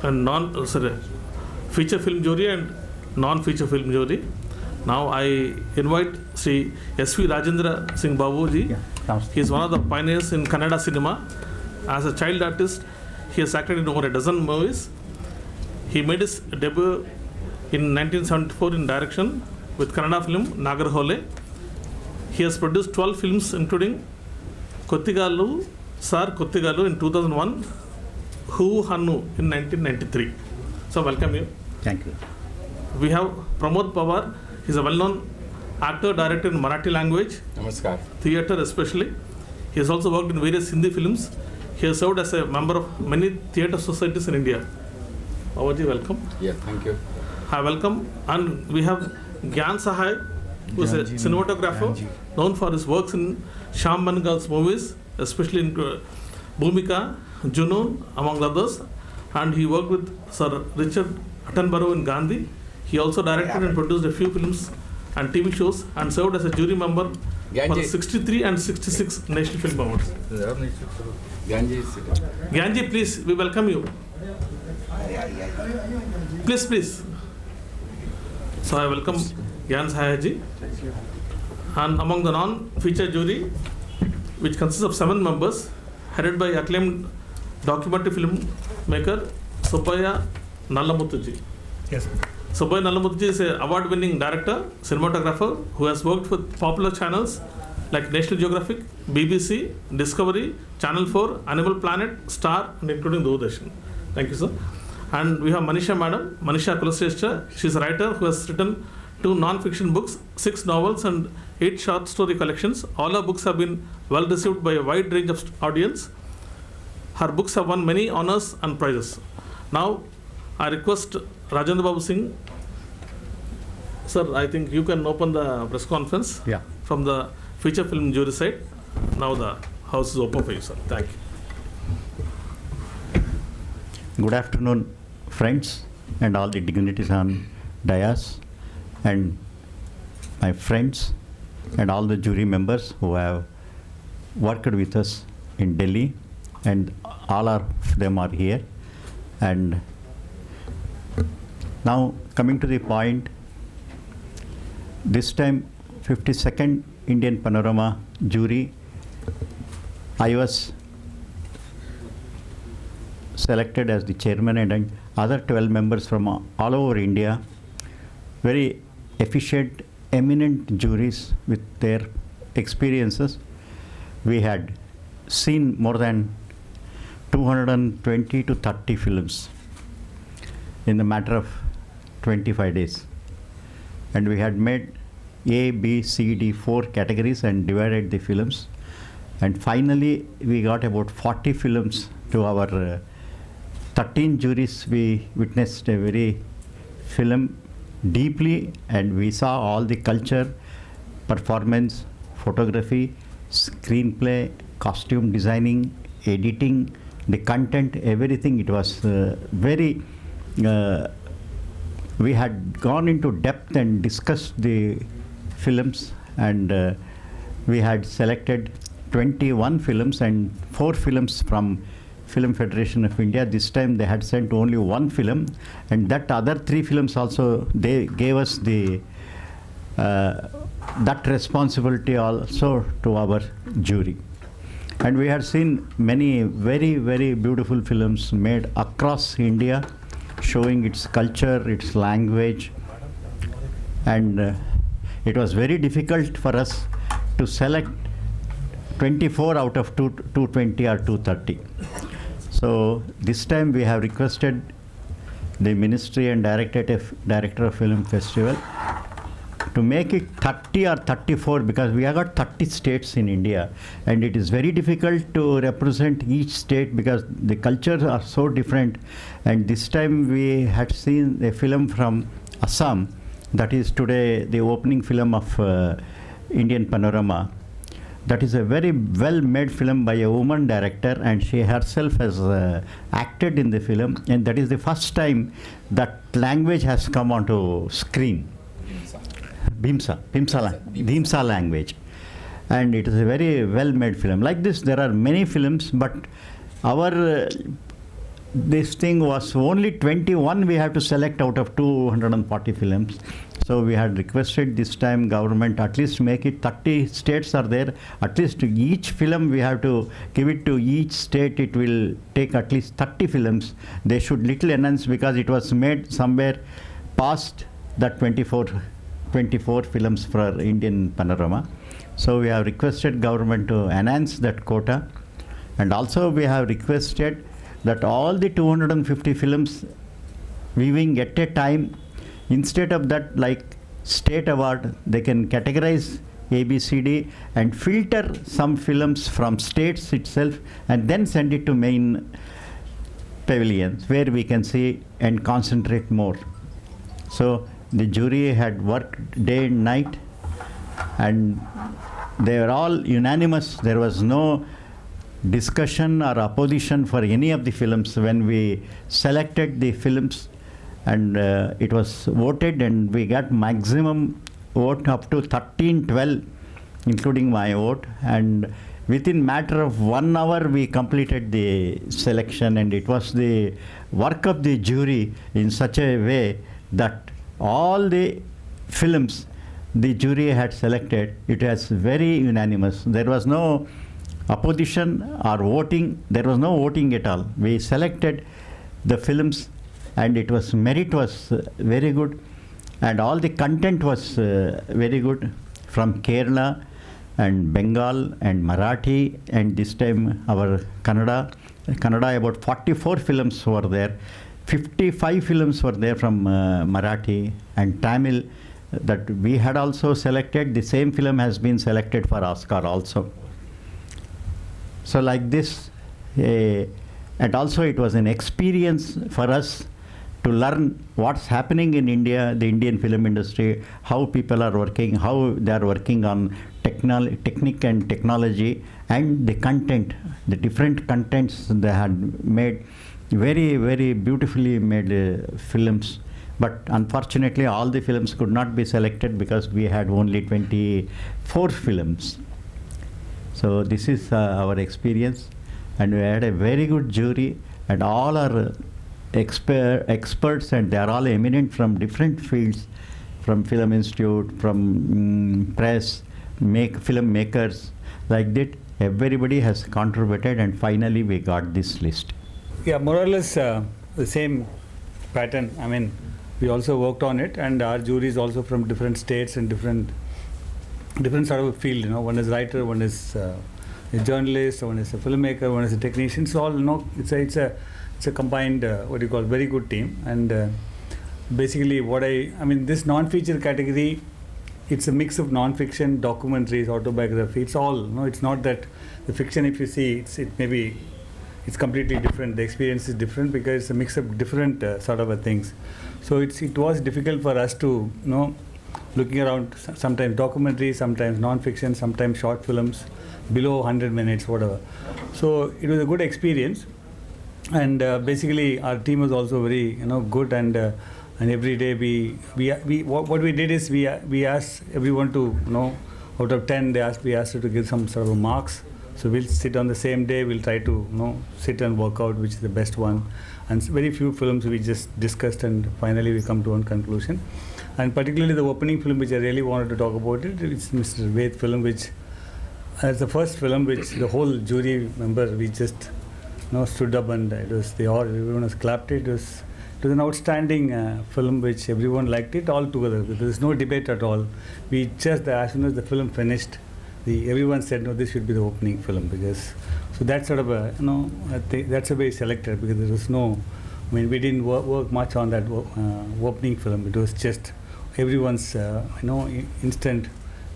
and feature film jury and non-feature film jury. Now I invite Sri S.V. Rajendra Singh Babu ji. He is one of the pioneers in Kannada cinema. As a child artist, he has acted in over a dozen movies. He made his debut in 1974 in direction with Kannada film Nagarhole. He has produced 12 films including Kottigalu, Sar Kottigalu in 2001, Who Hannu in 1993. So welcome you. Thank you. We have Pramod Pawar. He is a well-known actor, director in Marathi language, Namaskar. theatre especially. He has also worked in various Hindi films. He has served as a member of many theatre societies in India. Babaji, welcome. Yeah, thank you. Hi, welcome. And we have Gyan Sahai, who is a cinematographer known for his works in Shyam Benegal's movies, especially in Bhumika, Junoon, among others. And he worked with Sir Richard Attenborough in Gandhi. He also directed and produced a few films and TV shows and served as a jury member for the 63 and 66 National Film Awards. Gyanji, please, we welcome you. Please. So I welcome Gyan Sahaji. And among the non-feature jury, which consists of 7 members, headed by acclaimed documentary filmmaker Subbaya Nallamuthuji. Yes. Subbaya Nallamuthuji is an award-winning director, cinematographer who has worked with popular channels like National Geographic, BBC, Discovery, Channel 4, Animal Planet, Star, and including Doordarshan. Thank you, sir. And we have Manisha Madam, Manisha Kulashrestha. She is a writer who has written 2 non-fiction books, 6 novels, and 8 short story collections. All her books have been well received by a wide range of audience. Her books have won many honors and prizes. Now, I request Rajendra Babu Singh. Sir, I think you can open the press conference from the feature film jury side. Now the house is open for you, sir. Thank you. Good afternoon, friends, and all the dignitaries on dais, and my friends, and all the jury members who have worked with us in Delhi, and all of them are here. And now coming to the point, this time 52nd Indian Panorama jury, I was selected as the chairman, and other 12 members from all over India, very efficient, eminent juries with their experiences. We had seen more than 220 to 30 films in the matter of 25 days. And we had made A, B, C, D, 4 categories and divided the films. And finally, we got about 40 films to our 13 juries. We witnessed a very film deeply, and we saw all the culture, performance, photography, screenplay, costume designing, editing, the content, everything. It was very, we had gone into depth and discussed the films, and we had selected 21 films and 4 films from Film Federation of India. This time they had sent only 1 film, and that other 3 films also, they gave us the that responsibility also to our jury. And we had seen many very, very beautiful films made across India, showing its culture, its language, and it was very difficult for us to select 24 out of 220 or 230. So this time we have requested the Ministry and Director of Film Festival to make it 30 or 34, because we have got 30 states in India, and it is very difficult to represent each state because the cultures are so different. And this time we had seen a film from Assam, that is today the opening film of Indian Panorama. That is a very well-made film by a woman director, and she herself has acted in the film, and that is the first time that language has come onto screen. Bhimsa language. And it is a very well-made film. Like this, there are many films, but our this thing was only 21 we have to select out of 240 films. So we had requested this time government at least make it 30 states are there. At least each film we have to give it to each state. It will take at least 30 films. They should little enhance because it was made somewhere past that 24 films for Indian panorama. So we have requested government to enhance that quota. And also we have requested that all the 250 films viewing at a time, instead of that like state award, they can categorize A, B, C, D and filter some films from states itself and then send it to main pavilions where we can see and concentrate more. So the jury had worked day and night and they were all unanimous. There was no discussion or opposition for any of the films when we selected the films, and it was voted and we got maximum vote up to 13-12 including my vote, and within matter of 1 hour we completed the selection, and it was the work of the jury in such a way that all the films the jury had selected, it was very unanimous. There was no opposition or voting. There was no voting at all. We selected the films and it was merit was very good and all the content was very good from Kerala and Bengal and Marathi, and this time our Kannada about 44 films were there. 55 films were there from Marathi and Tamil that we had also selected. The same film has been selected for Oscar also. So like this, and also it was an experience for us to learn what's happening in India, the Indian film industry, how people are working, how they are working on technique and technology, and the content, the different contents they had made, very, very beautifully made films. But unfortunately, all the films could not be selected because we had only 24 films. So this is our experience, and we had a very good jury, and all our experts, and they are all eminent from different fields, from Film Institute, from press, filmmakers, like that. Everybody has contributed, and finally we got this list. Yeah, more or less the same pattern. I mean, we also worked on it, and our jury is also from different states and different sort of a field. You know, one is writer, one is a journalist, one is a filmmaker, one is a technician. So all, you know, it's a combined very good team. And basically, this non-feature category, it's a mix of non-fiction, documentaries, autobiography. It's all, you know, it's not that the fiction, if you see, it's completely different. The experience is different because it's a mix of different sort of things. So it was difficult for us to, you know, looking around, sometimes documentary, sometimes non-fiction, sometimes short films, below 100 minutes, whatever. So it was a good experience, and basically our team was also very, you know, good, and every day what we did is we asked everyone to, you know, out of 10 we asked her to give some sort of marks. So we'll sit on the same day, we'll try to, you know, sit and work out which is the best one, and very few films we just discussed, and finally we come to one conclusion. And particularly the opening film which I really wanted to talk about it's Mr. Ved film, which as the first film which the whole jury member, we just, you know, stood up, and everyone was clapped. It was an outstanding film which everyone liked it all together. There was no debate at all. We just, as soon as the film finished, everyone said, no, this should be the opening film, because so that's sort of a, you know, I think that's a way selected, because there was no, I mean, we didn't work much on that opening film. It was just everyone's you know, instant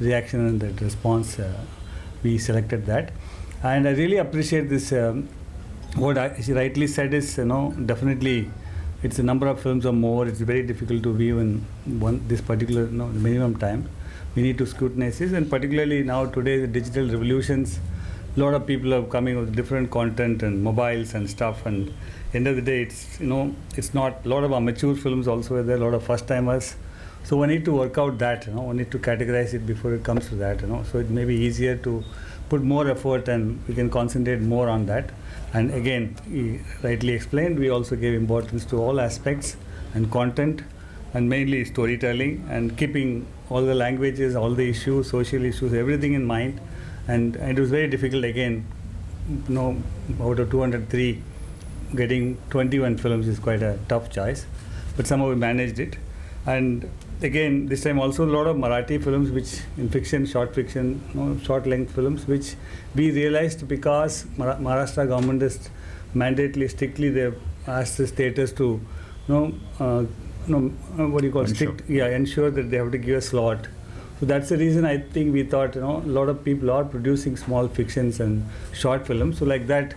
reaction and that response. We selected that, and I really appreciate this. What she rightly said is, you know, definitely it's a number of films or more. It's very difficult to view in this particular, you know, minimum time. We need to scrutinize this, and particularly now today, the digital revolutions, a lot of people are coming with different content and mobiles and stuff, and end of the day, it's, you know, it's not, a lot of amateur films also are there, a lot of first timers. So we need to work out that, you know, we need to categorize it before it comes to that, you know. So it may be easier to put more effort and we can concentrate more on that. And again, he rightly explained, we also gave importance to all aspects and content, and mainly storytelling, and keeping all the languages, all the issues, social issues, everything in mind. And it was very difficult again, out of 203, getting 21 films is quite a tough choice, but somehow we managed it. And again, this time also a lot of Marathi films, which in fiction, short length films, which we realized because Maharashtra government is mandatorily, strictly, they asked the status to, ensure that they have to give a slot. So that's the reason I think we thought, a lot of people are producing small fictions and short films. So like that,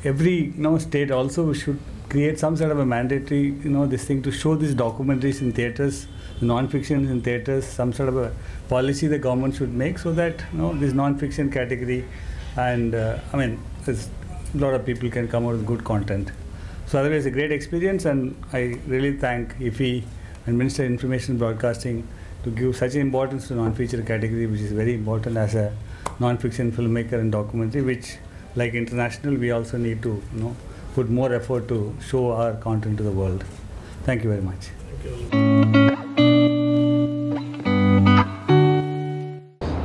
every state also should create some sort of a mandatory, this thing to show these documentaries in theatres, non-fiction in theatres, some sort of a policy the government should make so that this non-fiction category and a lot of people can come out with good content. So otherwise a great experience, and I really thank IFFI and Minister of Information and Broadcasting to give such importance to non-feature category, which is very important as a non-fiction filmmaker and documentary, which like international we also need to put more effort to show our content to the world. Thank you very much.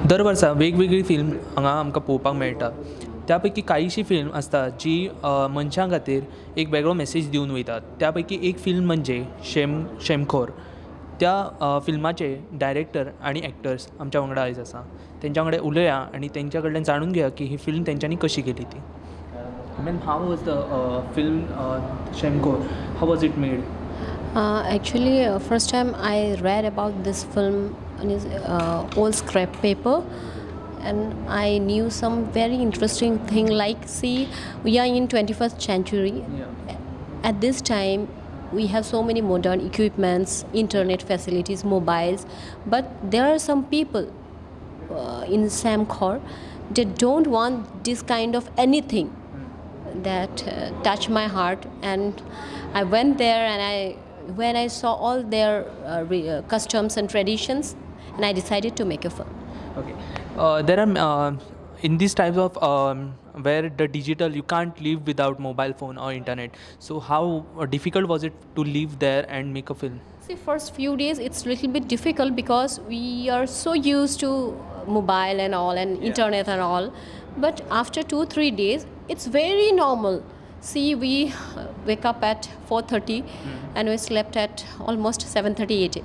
दर वर्सा वेगवेगळी film हांगा आमकां पळोवपाक मेळटा. त्या पैकी कांयशी film आसता जी मनशां खातीर एक वेगळो मॅसेज दिवन वयतात. त्या पैकी एक फिल्म म्हणजे शेमखोर. त्या फिल्माचे डायरेक्टर आनी एक्टर्स आमच्या वांगडा आयज आसा. तेंच्या वांगडा उलया आनी तेंच्या कडल्यान जाणून घेवया की ही फिल्म तेंच्यांनी कशी केली ती. हाव वॉज द फिल्म शेमखोर, how was it made? Actually, first time I read about this film on his old scrap paper, and I knew some very interesting thing, like see, we are in 21st century. At this time we have so many modern equipments, internet facilities, mobiles, but there are some people in Samkhor, they don't want this kind of anything that touch my heart. And I went there, and when I saw all their customs and traditions, and I decided to make a film. Okay. There are in these types of where the digital, you can't live without mobile phone or internet. So how difficult was it to live there and make a film? See, first few days it's little bit difficult because we are so used to mobile and all and internet and all. But after 2-3 days, it's very normal. See, we wake up at 4:30 and we slept at almost 7:38.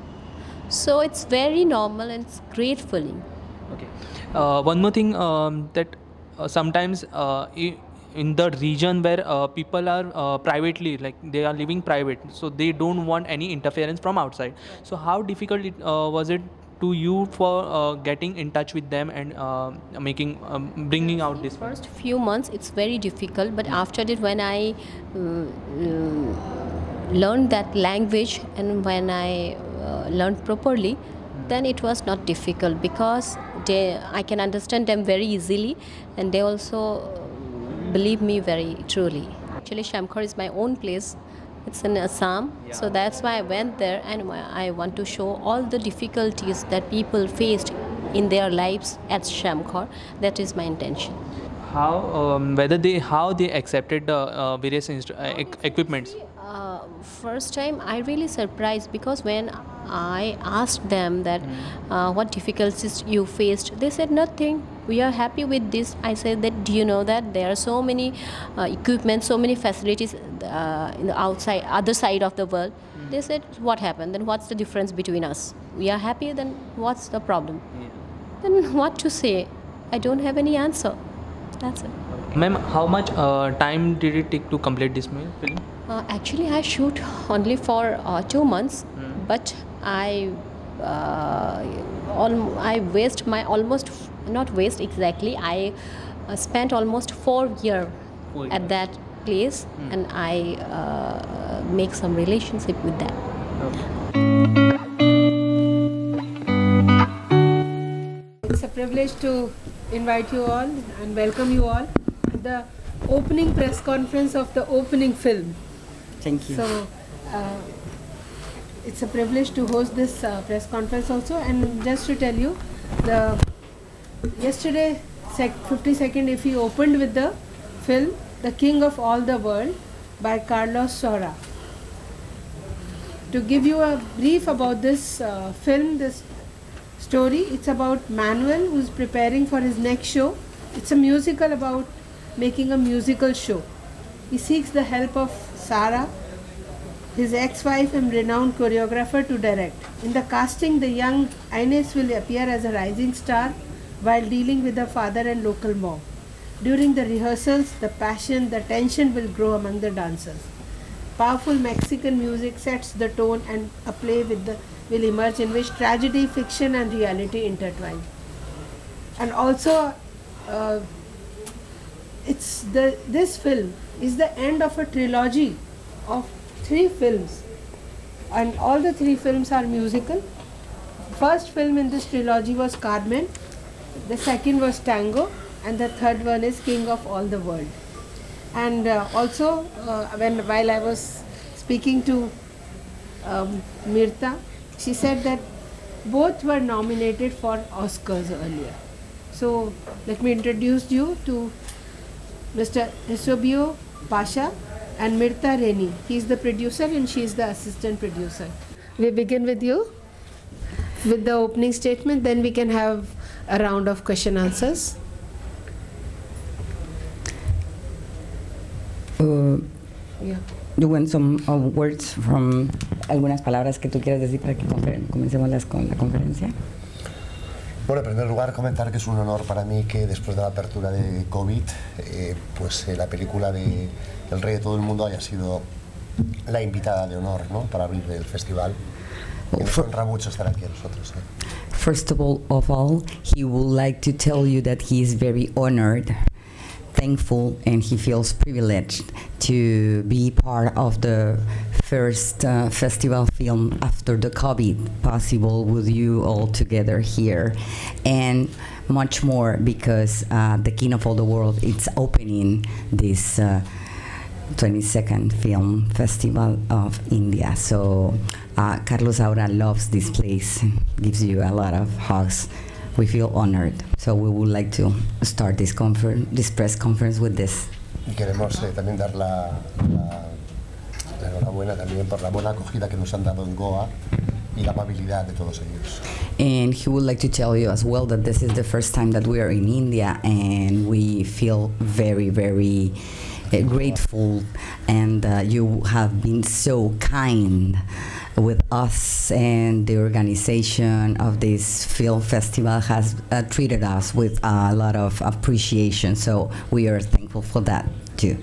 So it's very normal and it's great feeling. Okay. One more thing, that sometimes in the region where people are privately, like they are living private, so they don't want any interference from outside. So how difficult was it to you for getting in touch with them and bringing out this First few months it's very difficult, but after that, when I learned that language and when I learned properly, then it was not difficult because I can understand them very easily, and they also believe me very truly. Actually, Shamkhor is my own place. It's in Assam, so that's why I went there, and I want to show all the difficulties that people faced in their lives at Shamkhor. That is my intention. How how they accepted the various equipments? First time I really surprised, because when I asked them that what difficulties you faced, they said nothing, we are happy with this. I said that, do you know that there are so many equipment, so many facilities in the other side of the world? They said, what happened? Then what's the difference between us? We are happy, then what's the problem? Then what to say? I don't have any answer. That's it. Ma'am, how much time did it take to complete this film? Actually, I shoot only for 2 months, but I waste my not waste exactly. I spent almost 4 years at that place, and I make some relationship with that. It's a privilege to invite you all and welcome you all at the opening press conference of the opening film. Thank you. So it's a privilege to host this press conference also. And just to tell you, yesterday 52nd IFFI opened with the film The King of All the World by Carlos Saura. To give you a brief about this film, this story, it's about Manuel who's preparing for his next show. It's a musical about making a musical show. He seeks the help of Sarah, his ex-wife and renowned choreographer, to direct. In the casting, the young Ines will appear as a rising star while dealing with her father and local mob. During the rehearsals, the passion, the tension will grow among the dancers. Powerful Mexican music sets the tone and a play will emerge in which tragedy, fiction and reality intertwine. And also, this film is the end of a trilogy of 3 films, and all the 3 films are musical. First film in this trilogy was Carmen, the second was Tango, and the third one is King of All the World. And also, while I was speaking to Mirta, she said that both were nominated for Oscars earlier. So let me introduce you to Mr. Eusebio Pasha and Mirta Reni. He is the producer and she is the assistant producer. We begin with you, with the opening statement, then we can have a round of question answers. Yeah. You want some words from algunas palabras que tú quieras decir para que comencemos con la conferencia? Bueno, en primer lugar comentar que es un honor para mí que después de la apertura de COVID, la película de El Rey de Todo el Mundo haya sido la invitada de honor, ¿no?, para abrir el festival. Y nos honra mucho estar aquí a nosotros. First of all, he would like to tell you that he is very honored, thankful, and he feels privileged to be part of the first festival film after the COVID possible with you all together here, and much more because the King of All the World it's opening this 22nd Film Festival of India. So Carlos Saura loves this place, gives you a lot of hugs. We feel honored, so we would like to start this press conference with this. Y queremos también dar la enhorabuena también por la buena acogida que nos han dado en Goa y la amabilidad de todos ellos. And he would like to tell you as well that this is the first time that we are in India, and we feel very, very grateful, and you have been so kind with us, and the organization of this film festival has treated us with a lot of appreciation, so we are thankful for that too.